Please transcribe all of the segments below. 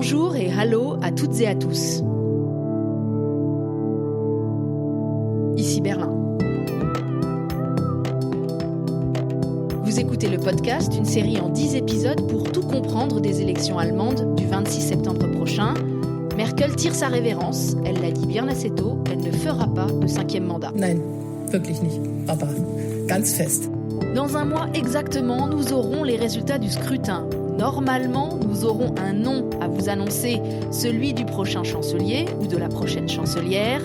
Bonjour et hallo à toutes et à tous. Ici Berlin. Vous écoutez le podcast, une série en 10 épisodes pour tout comprendre des élections allemandes du 26 septembre prochain. Merkel tire sa révérence, elle l'a dit bien assez tôt, elle ne fera pas de 5e mandat. Nein, wirklich nicht, aber ganz fest. Dans un mois exactement, nous aurons les résultats du scrutin. Normalement, nous aurons un nom à vous annoncer, celui du prochain chancelier ou de la prochaine chancelière.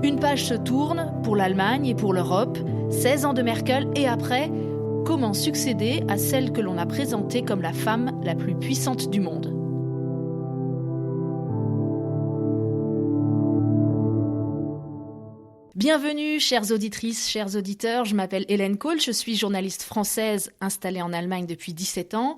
Une page se tourne pour l'Allemagne et pour l'Europe, 16 ans de Merkel et après, comment succéder à celle que l'on a présentée comme la femme la plus puissante du monde. Bienvenue, chères auditrices, chers auditeurs, je m'appelle Hélène Kohl, je suis journaliste française installée en Allemagne depuis 17 ans.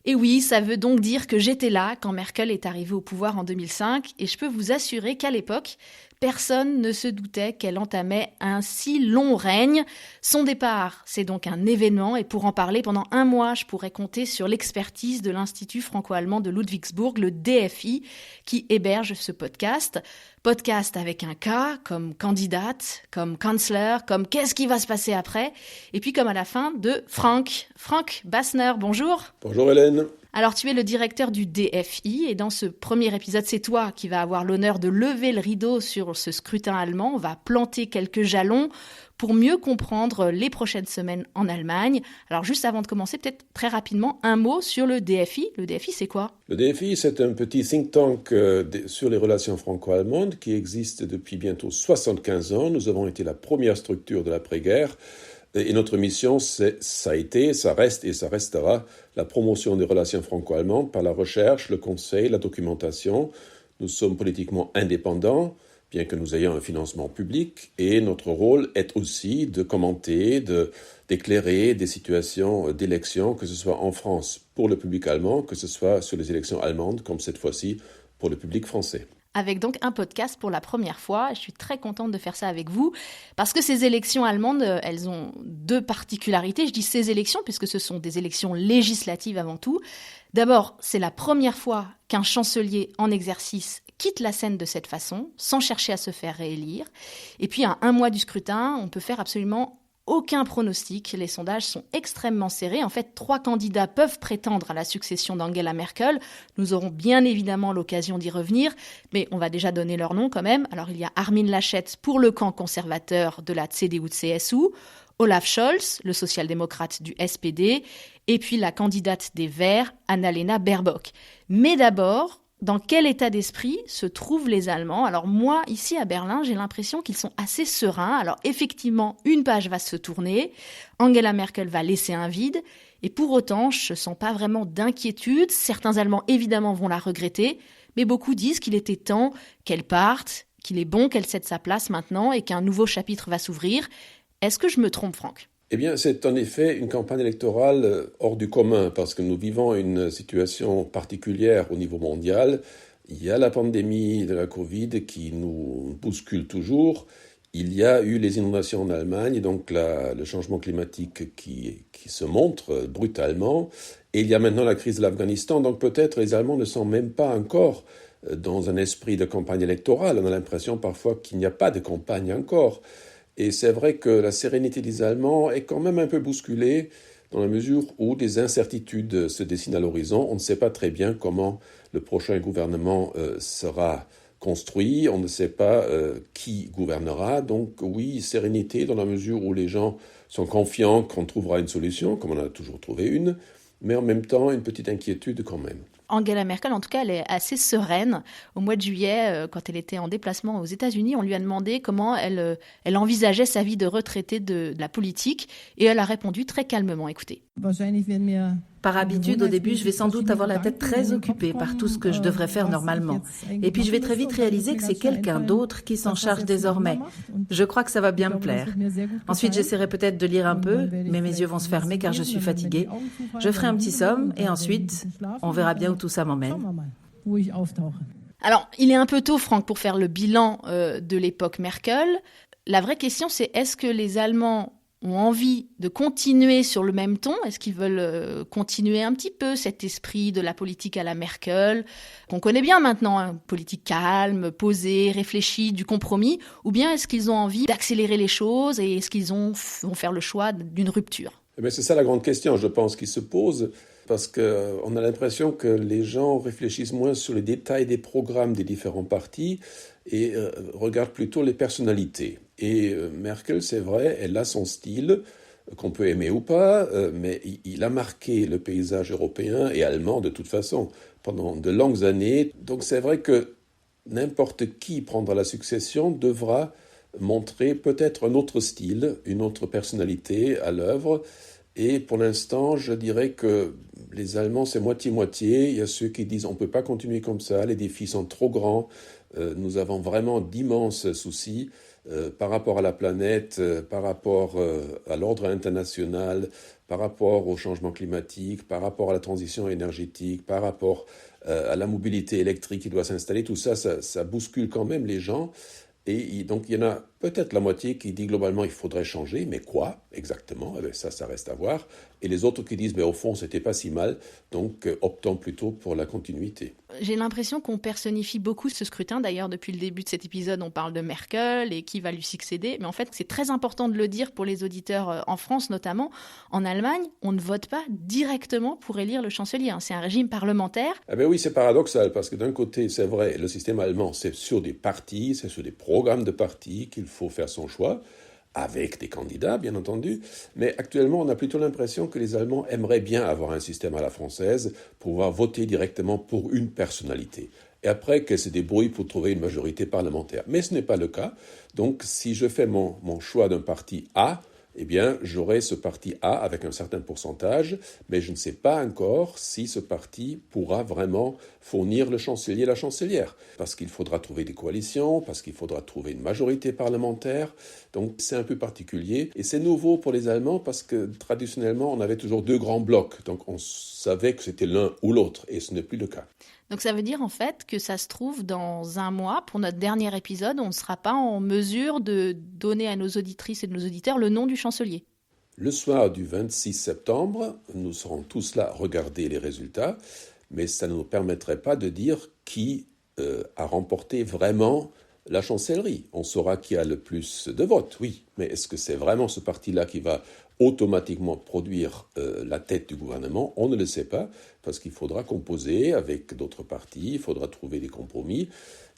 Et oui, ça veut donc dire que j'étais là quand Merkel est arrivée au pouvoir en 2005 et je peux vous assurer qu'à l'époque, personne ne se doutait qu'elle entamait un si long règne. Son départ, c'est donc un événement et pour en parler pendant un mois, je pourrais compter sur l'expertise de l'Institut franco-allemand de Ludwigsburg, le DFI, qui héberge ce podcast. Podcast avec un K, comme candidate, comme Kanzler, comme qu'est-ce qui va se passer après, et puis comme à la fin de Frank. Frank Bassner, bonjour. Bonjour Hélène. Alors tu es le directeur du DFI et dans ce premier épisode, c'est toi qui vas avoir l'honneur de lever le rideau sur ce scrutin allemand. On va planter quelques jalons pour mieux comprendre les prochaines semaines en Allemagne. Alors juste avant de commencer, peut-être très rapidement, un mot sur le DFI. Le DFI, c'est quoi ? Le DFI, c'est un petit think tank sur les relations franco-allemandes qui existe depuis bientôt 75 ans. Nous avons été la première structure de l'après-guerre. Et notre mission, ça a été, ça reste et ça restera la promotion des relations franco-allemandes par la recherche, le conseil, la documentation. Nous sommes politiquement indépendants, bien que nous ayons un financement public, et notre rôle est aussi de commenter, d'éclairer des situations d'élections, que ce soit en France pour le public allemand, que ce soit sur les élections allemandes, comme cette fois-ci pour le public français. Avec donc un podcast pour la première fois. Je suis très contente de faire ça avec vous parce que ces élections allemandes, elles ont deux particularités. Je dis ces élections puisque ce sont des élections législatives avant tout. D'abord, c'est la première fois qu'un chancelier en exercice quitte la scène de cette façon, sans chercher à se faire réélire. Et puis, à un mois du scrutin, on peut faire absolument aucun pronostic, les sondages sont extrêmement serrés. En fait, 3 candidats peuvent prétendre à la succession d'Angela Merkel. Nous aurons bien évidemment l'occasion d'y revenir, mais on va déjà donner leur nom quand même. Alors, il y a Armin Laschet pour le camp conservateur de la CDU-CSU, Olaf Scholz, le social-démocrate du SPD, et puis la candidate des Verts, Annalena Baerbock. Mais d'abord, dans quel état d'esprit se trouvent les Allemands ? Alors moi, ici à Berlin, j'ai l'impression qu'ils sont assez sereins. Alors effectivement, une page va se tourner, Angela Merkel va laisser un vide, et pour autant, je ne sens pas vraiment d'inquiétude. Certains Allemands, évidemment, vont la regretter, mais beaucoup disent qu'il était temps qu'elle parte, qu'il est bon qu'elle cède sa place maintenant et qu'un nouveau chapitre va s'ouvrir. Est-ce que je me trompe, Franck ? Eh bien, c'est en effet une campagne électorale hors du commun parce que nous vivons une situation particulière au niveau mondial. Il y a la pandémie de la Covid qui nous bouscule toujours. Il y a eu les inondations en Allemagne, donc le changement climatique qui se montre brutalement. Et il y a maintenant la crise de l'Afghanistan. Donc peut-être les Allemands ne sont même pas encore dans un esprit de campagne électorale. On a l'impression parfois qu'il n'y a pas de campagne encore. Et c'est vrai que la sérénité des Allemands est quand même un peu bousculée dans la mesure où des incertitudes se dessinent à l'horizon. On ne sait pas très bien comment le prochain gouvernement sera construit. On ne sait pas qui gouvernera. Donc oui, sérénité dans la mesure où les gens sont confiants qu'on trouvera une solution, comme on a toujours trouvé une, mais en même temps une petite inquiétude quand même. Angela Merkel, en tout cas, elle est assez sereine. Au mois de juillet, quand elle était en déplacement aux États-Unis, on lui a demandé comment elle envisageait sa vie de retraitée de la politique. Et elle a répondu très calmement. Écoutez. Par habitude, au début, je vais sans doute avoir la tête très occupée par tout ce que je devrais faire normalement. Et puis, je vais très vite réaliser que c'est quelqu'un d'autre qui s'en charge désormais. Je crois que ça va bien me plaire. Ensuite, j'essaierai peut-être de lire un peu, mais mes yeux vont se fermer car je suis fatiguée. Je ferai un petit somme et ensuite, on verra bien où tout ça m'emmène. Alors, il est un peu tôt, Franck, pour faire le bilan de l'époque Merkel. La vraie question, c'est est-ce que les Allemands ont envie de continuer sur le même ton? Est-ce qu'ils veulent continuer un petit peu cet esprit de la politique à la Merkel, qu'on connaît bien maintenant, hein, politique calme, posée, réfléchie, du compromis? Ou bien est-ce qu'ils ont envie d'accélérer les choses et est-ce qu'ils vont faire le choix d'une rupture? Eh bien, c'est ça la grande question, je pense, qui se pose, parce qu'on a l'impression que les gens réfléchissent moins sur les détails des programmes des différents partis et regardent plutôt les personnalités. Et Merkel, c'est vrai, elle a son style, qu'on peut aimer ou pas, mais il a marqué le paysage européen et allemand de toute façon pendant de longues années. Donc c'est vrai que n'importe qui prendra la succession devra montrer peut-être un autre style, une autre personnalité à l'œuvre. Et pour l'instant, je dirais que les Allemands, c'est moitié-moitié. Il y a ceux qui disent on ne peut pas continuer comme ça, les défis sont trop grands, nous avons vraiment d'immenses soucis par rapport à la planète, par rapport à l'ordre international, par rapport au changement climatique, par rapport à la transition énergétique, par rapport à la mobilité électrique qui doit s'installer. Tout ça, ça bouscule quand même les gens. Et donc, il y en a peut-être la moitié qui dit globalement il faudrait changer, mais quoi exactement? Eh bien, ça reste à voir. Et les autres qui disent mais au fond, c'était pas si mal, donc optons plutôt pour la continuité. J'ai l'impression qu'on personnifie beaucoup ce scrutin. D'ailleurs, depuis le début de cet épisode, on parle de Merkel et qui va lui succéder. Mais en fait, c'est très important de le dire pour les auditeurs en France notamment. En Allemagne, on ne vote pas directement pour élire le chancelier. C'est un régime parlementaire. Eh bien oui, c'est paradoxal parce que d'un côté, c'est vrai, le système allemand, c'est sur des partis, c'est sur des programmes de partis qu'il faut faire son choix, avec des candidats, bien entendu. Mais actuellement, on a plutôt l'impression que les Allemands aimeraient bien avoir un système à la française, pouvoir voter directement pour une personnalité. Et après, qu'elle se débrouille pour trouver une majorité parlementaire. Mais ce n'est pas le cas. Donc, si je fais mon choix d'un parti A, eh bien, j'aurai ce parti A avec un certain pourcentage, mais je ne sais pas encore si ce parti pourra vraiment fournir le chancelier et la chancelière, parce qu'il faudra trouver des coalitions, parce qu'il faudra trouver une majorité parlementaire. Donc, c'est un peu particulier. Et c'est nouveau pour les Allemands parce que, traditionnellement, on avait toujours deux grands blocs. Donc, on savait que c'était l'un ou l'autre, et ce n'est plus le cas. Donc ça veut dire en fait que ça se trouve dans un mois, pour notre dernier épisode, on ne sera pas en mesure de donner à nos auditrices et de nos auditeurs le nom du chancelier. Le soir du 26 septembre, nous serons tous là à regarder les résultats, mais ça ne nous permettrait pas de dire qui a remporté vraiment la chancellerie. On saura qui a le plus de votes, oui, mais est-ce que c'est vraiment ce parti-là qui va automatiquement produire la tête du gouvernement? On ne le sait pas, parce qu'il faudra composer avec d'autres partis, il faudra trouver des compromis,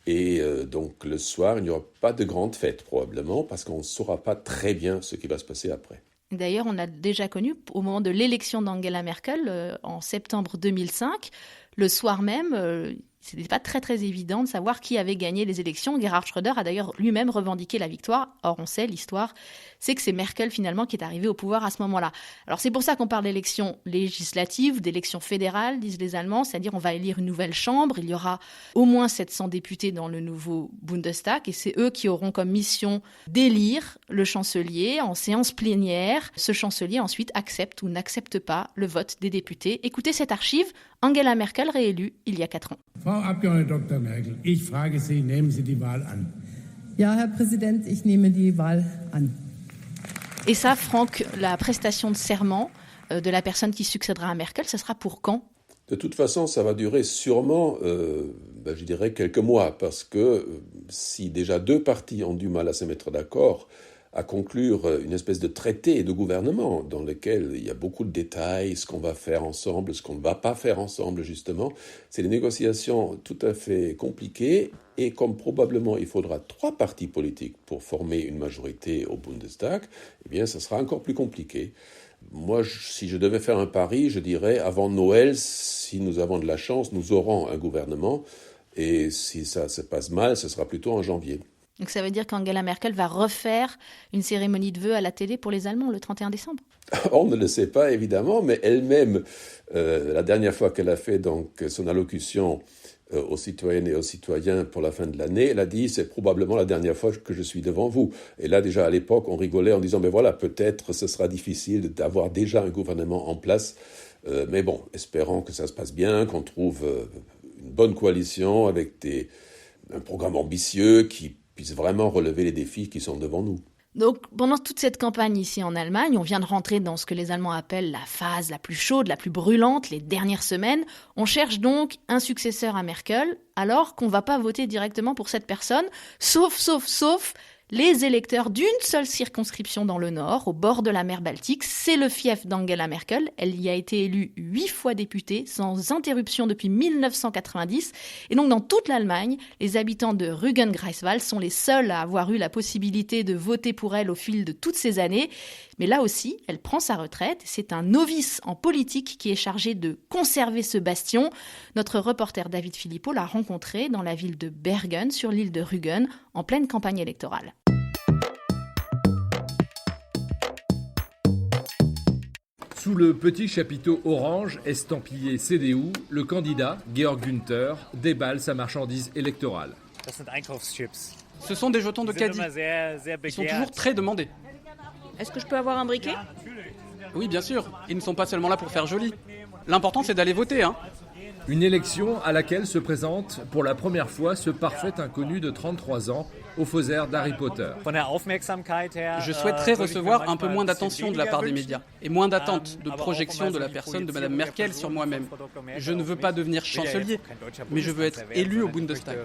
et donc le soir, il n'y aura pas de grande fête probablement, parce qu'on ne saura pas très bien ce qui va se passer après. D'ailleurs, on a déjà connu, au moment de l'élection d'Angela Merkel, en septembre 2005, le soir même, ce n'était pas très très évident de savoir qui avait gagné les élections. Gerhard Schröder a d'ailleurs lui-même revendiqué la victoire. Or, on sait, l'histoire, c'est que c'est Merkel finalement qui est arrivée au pouvoir à ce moment-là. Alors c'est pour ça qu'on parle d'élections législatives, d'élections fédérales, disent les Allemands, c'est-à-dire on va élire une nouvelle chambre, il y aura au moins 700 députés dans le nouveau Bundestag, et c'est eux qui auront comme mission d'élire le chancelier en séance plénière. Ce chancelier ensuite accepte ou n'accepte pas le vote des députés. Écoutez cette archive, Angela Merkel réélue il y a 4 ans. Frau Abgeordnete Dr. Merkel, ich frage Sie, nehmen Sie die Wahl an? Ja, Herr Präsident, ich nehme die Wahl an. Et ça, Franck, la prestation de serment de la personne qui succédera à Merkel, ça sera pour quand? De toute façon, ça va durer sûrement, je dirais, quelques mois, parce que si déjà deux partis ont du mal à se mettre d'accord, à conclure une espèce de traité de gouvernement dans lequel il y a beaucoup de détails, ce qu'on va faire ensemble, ce qu'on ne va pas faire ensemble, justement. C'est des négociations tout à fait compliquées et comme probablement il faudra 3 partis politiques pour former une majorité au Bundestag, eh bien, ça sera encore plus compliqué. Moi, si je devais faire un pari, je dirais avant Noël, si nous avons de la chance, nous aurons un gouvernement et si ça se passe mal, ce sera plutôt en janvier. Donc ça veut dire qu'Angela Merkel va refaire une cérémonie de vœux à la télé pour les Allemands le 31 décembre? On ne le sait pas, évidemment, mais elle-même, la dernière fois qu'elle a fait donc, son allocution aux citoyennes et aux citoyens pour la fin de l'année, elle a dit « c'est probablement la dernière fois que je suis devant vous ». Et là, déjà à l'époque, on rigolait en disant « mais voilà, peut-être ce sera difficile d'avoir déjà un gouvernement en place ». Mais bon, espérons que ça se passe bien, qu'on trouve une bonne coalition avec un programme ambitieux qui puisse vraiment relever les défis qui sont devant nous. Donc, pendant toute cette campagne ici en Allemagne, on vient de rentrer dans ce que les Allemands appellent la phase la plus chaude, la plus brûlante, les dernières semaines. On cherche donc un successeur à Merkel, alors qu'on ne va pas voter directement pour cette personne, sauf les électeurs d'une seule circonscription dans le Nord, au bord de la mer Baltique. C'est le fief d'Angela Merkel. Elle y a été élue 8 fois députée, sans interruption depuis 1990. Et donc, dans toute l'Allemagne, les habitants de Rügen-Greifswald sont les seuls à avoir eu la possibilité de voter pour elle au fil de toutes ces années. Mais là aussi, elle prend sa retraite. C'est un novice en politique qui est chargé de conserver ce bastion. Notre reporter David Philippot l'a rencontré dans la ville de Bergen, sur l'île de Rügen, en pleine campagne électorale. Sous le petit chapiteau orange estampillé CDU, le candidat, Georg Günther, déballe sa marchandise électorale. Ce sont des jetons de caddie. Ils sont toujours très demandés. Est-ce que je peux avoir un briquet ? Oui, bien sûr. Ils ne sont pas seulement là pour faire joli. L'important, c'est d'aller voter, hein. Une élection à laquelle se présente pour la première fois ce parfait inconnu de 33 ans au faux air d'Harry Potter. Je souhaiterais recevoir un peu moins d'attention de la part des médias et moins d'attente de projection de la personne de Mme Merkel sur moi-même. Je ne veux pas devenir chancelier, mais je veux être élu au Bundestag.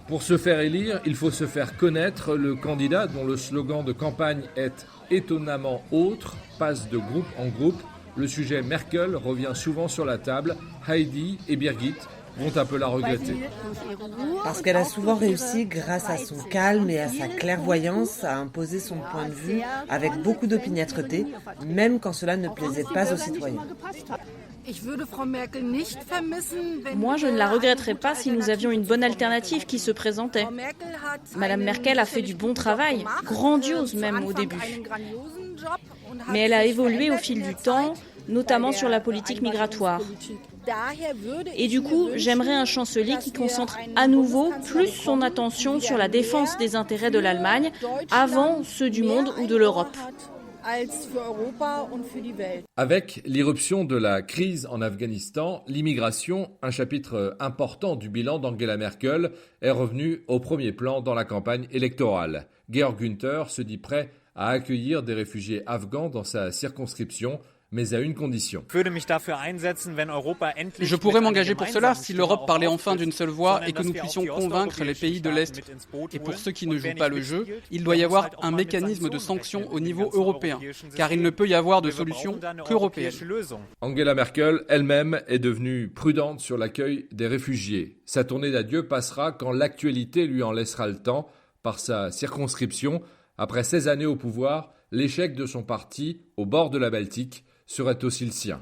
Pour se faire élire, il faut se faire connaître. Le candidat, dont le slogan de campagne est « étonnamment autre », passe de groupe en groupe. Le sujet Merkel revient souvent sur la table. Heidi et Birgit vont un peu la regretter. Parce qu'elle a souvent réussi, grâce à son calme et à sa clairvoyance, à imposer son point de vue avec beaucoup d'opiniâtreté, même quand cela ne plaisait pas aux citoyens. Moi, je ne la regretterais pas si nous avions une bonne alternative qui se présentait. Madame Merkel a fait du bon travail, grandiose même au début. Mais elle a évolué au fil du temps, notamment sur la politique migratoire. Et du coup, j'aimerais un chancelier qui concentre à nouveau plus son attention sur la défense des intérêts de l'Allemagne avant ceux du monde ou de l'Europe. Avec l'irruption de la crise en Afghanistan, l'immigration, un chapitre important du bilan d'Angela Merkel, est revenu au premier plan dans la campagne électorale. Georg Günther se dit prêt à accueillir des réfugiés afghans dans sa circonscription, mais à une condition. Je pourrais m'engager pour cela si l'Europe parlait enfin d'une seule voix et que nous puissions convaincre les pays de l'Est. Et pour ceux qui ne jouent pas le jeu, il doit y avoir un mécanisme de sanction au niveau européen, car il ne peut y avoir de solution qu'européenne. Angela Merkel elle-même est devenue prudente sur l'accueil des réfugiés. Sa tournée d'adieu passera quand l'actualité lui en laissera le temps. Par sa circonscription, après 16 années au pouvoir, l'échec de son parti, au bord de la Baltique, serait aussi le sien.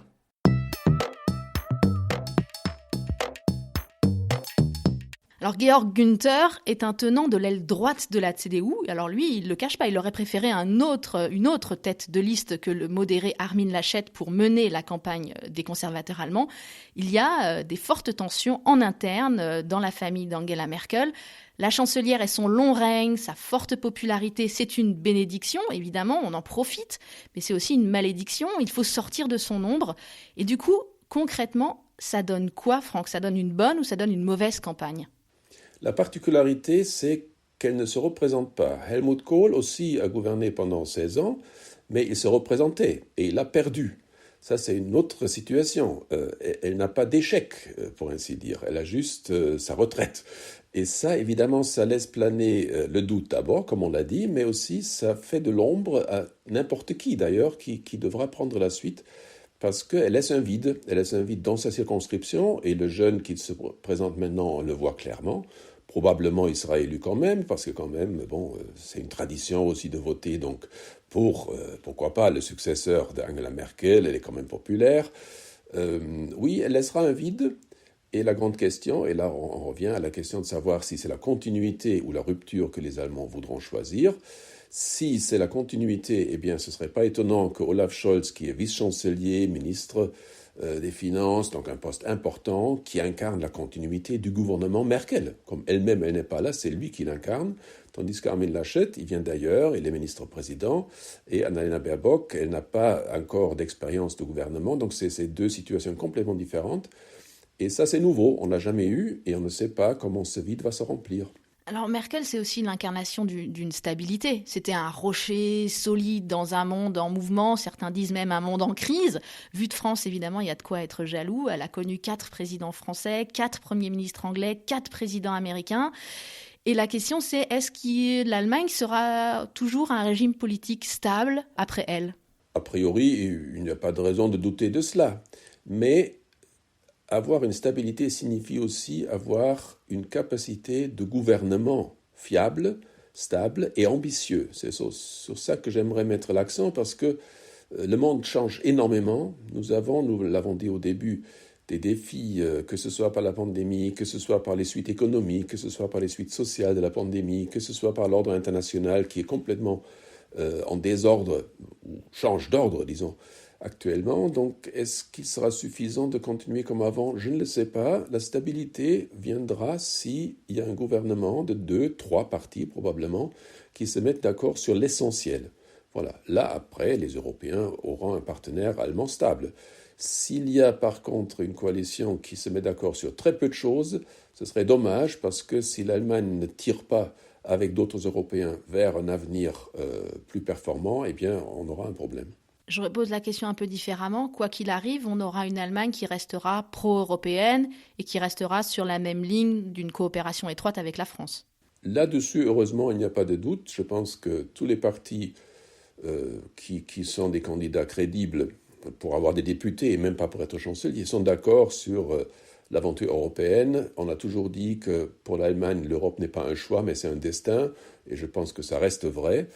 Alors Georg Günther est un tenant de l'aile droite de la CDU. Alors lui, il ne le cache pas, il aurait préféré une autre tête de liste que le modéré Armin Laschet pour mener la campagne des conservateurs allemands. Il y a des fortes tensions en interne dans la famille d'Angela Merkel. La chancelière et son long règne, sa forte popularité, c'est une bénédiction, évidemment, on en profite, mais c'est aussi une malédiction, il faut sortir de son ombre. Et du coup, concrètement, ça donne quoi, Franck ? Ça donne une bonne ou ça donne une mauvaise campagne ? La particularité, c'est qu'elle ne se représente pas. Helmut Kohl aussi a gouverné pendant 16 ans, mais il se représentait et il a perdu. Ça, c'est une autre situation. Elle n'a pas d'échec, pour ainsi dire. Elle a juste sa retraite. Et ça, évidemment, ça laisse planer le doute d'abord, comme on l'a dit, mais aussi ça fait de l'ombre à n'importe qui, d'ailleurs, qui devra prendre la suite, parce qu'elle laisse un vide. Elle laisse un vide dans sa circonscription, et le jeune qui se présente maintenant le voit clairement. Probablement, il sera élu quand même, parce que quand même, c'est une tradition aussi de voter, donc pourquoi pas, le successeur d'Angela Merkel, elle est quand même populaire. Oui, elle laissera un vide. Et la grande question, et là on revient à la question de savoir si c'est la continuité ou la rupture que les Allemands voudront choisir. Si c'est la continuité, eh bien ce ne serait pas étonnant que Olaf Scholz, qui est vice-chancelier, ministre des Finances, donc un poste important, qui incarne la continuité du gouvernement Merkel. Comme elle-même, elle n'est pas là, c'est lui qui l'incarne. Tandis qu'Armin Laschet, il vient d'ailleurs, il est ministre-président, et Annalena Baerbock, elle n'a pas encore d'expérience de gouvernement, donc c'est deux situations complètement différentes. Et ça, c'est nouveau, on ne l'a jamais eu, et on ne sait pas comment ce vide va se remplir. Alors Merkel, c'est aussi l'incarnation d'une stabilité. C'était un rocher solide dans un monde en mouvement, certains disent même un monde en crise. Vu de France, évidemment, il y a de quoi être jaloux. Elle a connu 4 présidents français, 4 premiers ministres anglais, 4 présidents américains. Et la question, c'est est-ce que l'Allemagne sera toujours un régime politique stable après elle ? A priori, il n'y a pas de raison de douter de cela. Mais avoir une stabilité signifie aussi avoir une capacité de gouvernement fiable, stable et ambitieux. C'est sur ça que j'aimerais mettre l'accent parce que le monde change énormément. Nous l'avons dit au début, des défis, que ce soit par la pandémie, que ce soit par les suites économiques, que ce soit par les suites sociales de la pandémie, que ce soit par l'ordre international qui est complètement en désordre, ou change d'ordre, disons, actuellement. Donc, est-ce qu'il sera suffisant de continuer comme avant ? Je ne le sais pas. La stabilité viendra s'il y a un gouvernement de 2, 3 partis, probablement, qui se mettent d'accord sur l'essentiel. Voilà. Là, après, les Européens auront un partenaire allemand stable. S'il y a, par contre, une coalition qui se met d'accord sur très peu de choses, ce serait dommage, parce que si l'Allemagne ne tire pas avec d'autres Européens vers un avenir plus performant, eh bien, on aura un problème. Je repose la question un peu différemment. Quoi qu'il arrive, on aura une Allemagne qui restera pro-européenne et qui restera sur la même ligne d'une coopération étroite avec la France. Là-dessus, heureusement, il n'y a pas de doute. Je pense que tous les partis qui sont des candidats crédibles pour avoir des députés et même pas pour être chancelier sont d'accord sur l'aventure européenne. On a toujours dit que pour l'Allemagne, l'Europe n'est pas un choix, mais c'est un destin. Et je pense que ça reste vrai.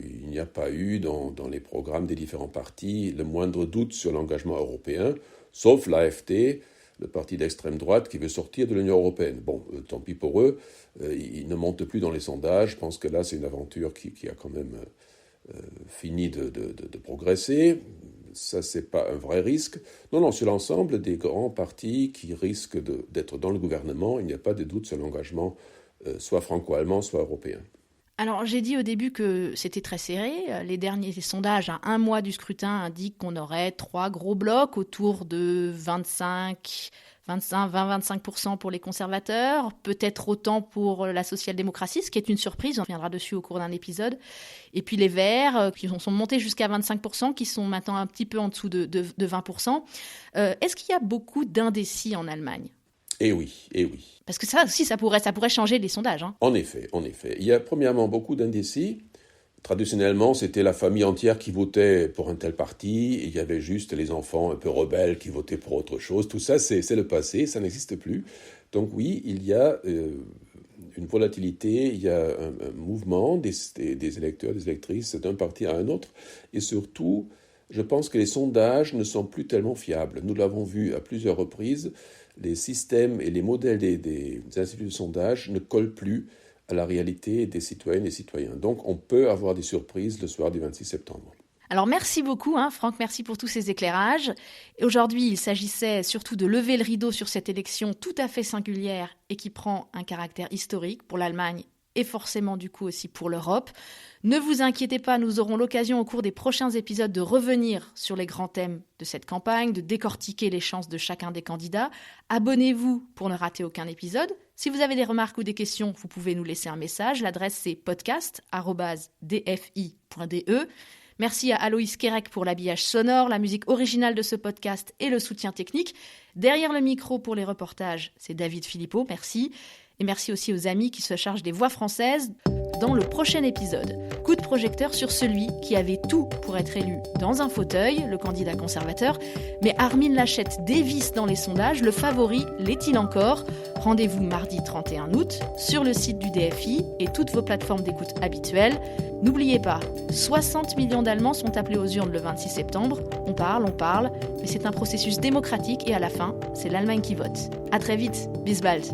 Il n'y a pas eu dans les programmes des différents partis le moindre doute sur l'engagement européen, sauf l'AfD, le parti d'extrême droite qui veut sortir de l'Union européenne. Bon, tant pis pour eux, ils ne montent plus dans les sondages. Je pense que là, c'est une aventure qui a quand même fini de progresser. Ça, c'est pas un vrai risque. Non, sur l'ensemble des grands partis qui risquent d'être dans le gouvernement, il n'y a pas de doute sur l'engagement soit franco-allemand, soit européen. Alors, j'ai dit au début que c'était très serré. Les derniers sondages à 1 mois du scrutin indiquent qu'on aurait 3 gros blocs autour de 20-25% pour les conservateurs, peut-être autant pour la social-démocratie, ce qui est une surprise, on reviendra dessus au cours d'un épisode. Et puis les Verts, qui sont montés jusqu'à 25%, qui sont maintenant un petit peu en dessous de 20%. Est-ce qu'il y a beaucoup d'indécis en Allemagne ? Eh oui. Parce que ça aussi, ça pourrait changer les sondages. Hein. En effet. Il y a premièrement beaucoup d'indécis. Traditionnellement, c'était la famille entière qui votait pour un tel parti. Et il y avait juste les enfants un peu rebelles qui votaient pour autre chose. Tout ça, c'est le passé, ça n'existe plus. Donc oui, il y a une volatilité, il y a un mouvement des électeurs, des électrices d'un parti à un autre. Et surtout, je pense que les sondages ne sont plus tellement fiables. Nous l'avons vu à plusieurs reprises. Les systèmes et les modèles des instituts de sondage ne collent plus à la réalité des citoyennes et citoyens. Donc, on peut avoir des surprises le soir du 26 septembre. Alors, merci beaucoup, Franck, merci pour tous ces éclairages. Et aujourd'hui, il s'agissait surtout de lever le rideau sur cette élection tout à fait singulière et qui prend un caractère historique pour l'Allemagne et forcément du coup aussi pour l'Europe. Ne vous inquiétez pas, nous aurons l'occasion au cours des prochains épisodes de revenir sur les grands thèmes de cette campagne, de décortiquer les chances de chacun des candidats. Abonnez-vous pour ne rater aucun épisode. Si vous avez des remarques ou des questions, vous pouvez nous laisser un message. L'adresse c'est podcast@dfi.de. Merci à Aloïs Kerek pour l'habillage sonore, la musique originale de ce podcast et le soutien technique. Derrière le micro pour les reportages, c'est David Philippot, merci. Et merci aussi aux amis qui se chargent des voix françaises dans le prochain épisode. Coup de projecteur sur celui qui avait tout pour être élu dans un fauteuil, le candidat conservateur. Mais Armin Laschet dévisse dans les sondages, le favori l'est-il encore ? Rendez-vous mardi 31 août sur le site du DFI et toutes vos plateformes d'écoute habituelles. N'oubliez pas, 60 millions d'Allemands sont appelés aux urnes le 26 septembre. On parle, mais c'est un processus démocratique et à la fin, c'est l'Allemagne qui vote. À très vite, bis bald.